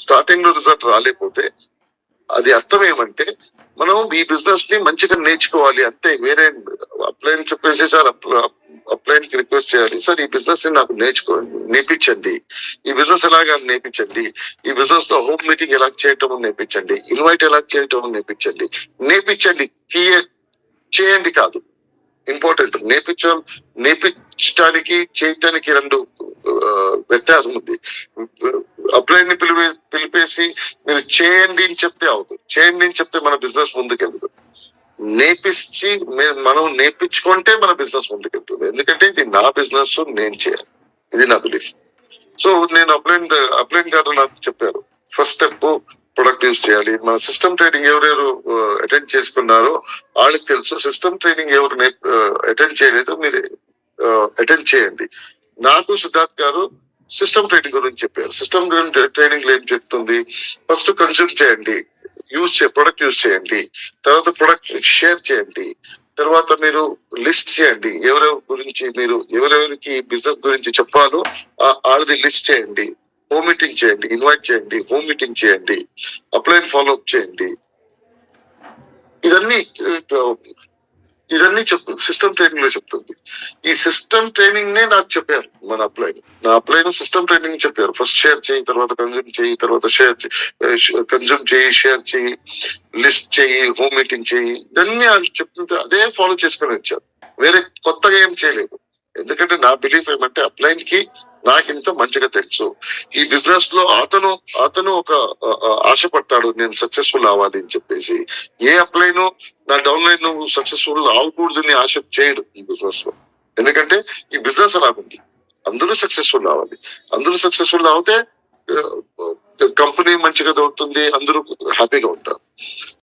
Starting లో result రాలేకపోతే అది అర్థం ఏమంటే మనం ఈ బిజినెస్ ని మంచిగా నేర్చుకోవాలి అంతే. వేరే అప్లైన్ చెప్పేసి సార్ అప్లైన్ కి రిక్వెస్ట్ చేయాలి, సార్ ఈ బిజినెస్ ని నాకు నేర్పించండి, ఈ బిజినెస్ ఎలాగా నేర్పించండి, ఈ బిజినెస్ లో హోమ్ మీటింగ్ ఎలా చేయటం నేర్పించండి, ఇన్వైట్ ఎలా చేయటం నేర్పించండి. నేర్పించండి, చేయండి కాదు ఇంపార్టెంట్. నేర్పించడానికి చేయటానికి రెండు వ్యత్యాసం ఉంది. అప్లైన్ ని పిలిపేసి మీరు చేయండి అని చెప్తే అవదు, చేయండి అని చెప్తే మన బిజినెస్ ముందుకెళ్ళదు. మనం నేర్పించుకుంటే మన బిజినెస్ ముందుకెళ్తుంది. ఎందుకంటే ఇది నా బిజినెస్, నేను చేయాలి, ఇది నా బిలీఫ్. సో నేను అప్లైన్ గారు నాకు చెప్పారు, ఫస్ట్ స్టెప్ ప్రొడక్ట్ యూజ్ చేయాలి. మన సిస్టమ్ ట్రైనింగ్ ఎవరెవరు అటెండ్ చేసుకున్నారో వాళ్ళకి తెలుసు. సిస్టమ్ ట్రైనింగ్ ఎవరు అటెండ్ చేయలేదో మీరు అటెండ్ చేయండి. నాకు సిద్ధార్థ్ గారు సిస్టమ్ ట్రైనింగ్ గురించి చెప్పారు. సిస్టమ్ ట్రైనింగ్ లో ఏం చెప్తుంది, ఫస్ట్ కన్స్యూమ్ చేయండి, ప్రొడక్ట్ యూజ్ చేయండి, తర్వాత ప్రొడక్ట్ షేర్ చేయండి, తర్వాత మీరు లిస్ట్ చేయండి, ఎవరెవరికి బిజినెస్ గురించి చెప్పాలో వాళ్ళది లిస్ట్ చేయండి, హోమ్ మీటింగ్ చేయండి, ఇన్వైట్ చేయండి, హోమ్ మీటింగ్ చేయండి, అప్లైన్ ఫాలో అప్ చేయండి. ఇదన్నీ సిస్టమ్ ట్రైనింగ్ లో చెప్తుంది. ఈ సిస్టమ్ ట్రైనింగ్ నే నాకు చెప్పారు నా అప్లైన్ సిస్టమ్ ట్రైనింగ్ చెప్పారు. ఫస్ట్ షేర్ చేయి, తర్వాత కన్జ్యూమ్ చేయి, తర్వాత కన్జ్యూమ్ చేయి, షేర్ చేయి, లిస్ట్ చేయి, హోమ్ మీటింగ్ చేయి. ఇదన్నీ వాళ్ళు చెప్తుంటే అదే ఫాలో చేసుకుని వచ్చారు. వేరే కొత్తగా ఏం చేయలేదు. ఎందుకంటే నా బిలీఫ్ ఏమంటే అప్లైన్ కి నాకింత మంచిగా తెలుసు. ఈ బిజినెస్ లో అతను ఒక ఆశపడతాడు నేను సక్సెస్ఫుల్ అవ్వాలి అని చెప్పేసి. ఏ అప్లైన్ నా డౌన్ లైన్ నువ్వు సక్సెస్ఫుల్ అవ్వకూడదని ఆశ చేయడు ఈ బిజినెస్ లో. ఎందుకంటే ఈ బిజినెస్ అలాగుంది, అందరూ సక్సెస్ఫుల్ అవ్వాలి. అందరూ సక్సెస్ఫుల్ అవుతే కంపెనీ మంచిగా దొరుకుతుంది, అందరూ హ్యాపీగా ఉంటారు.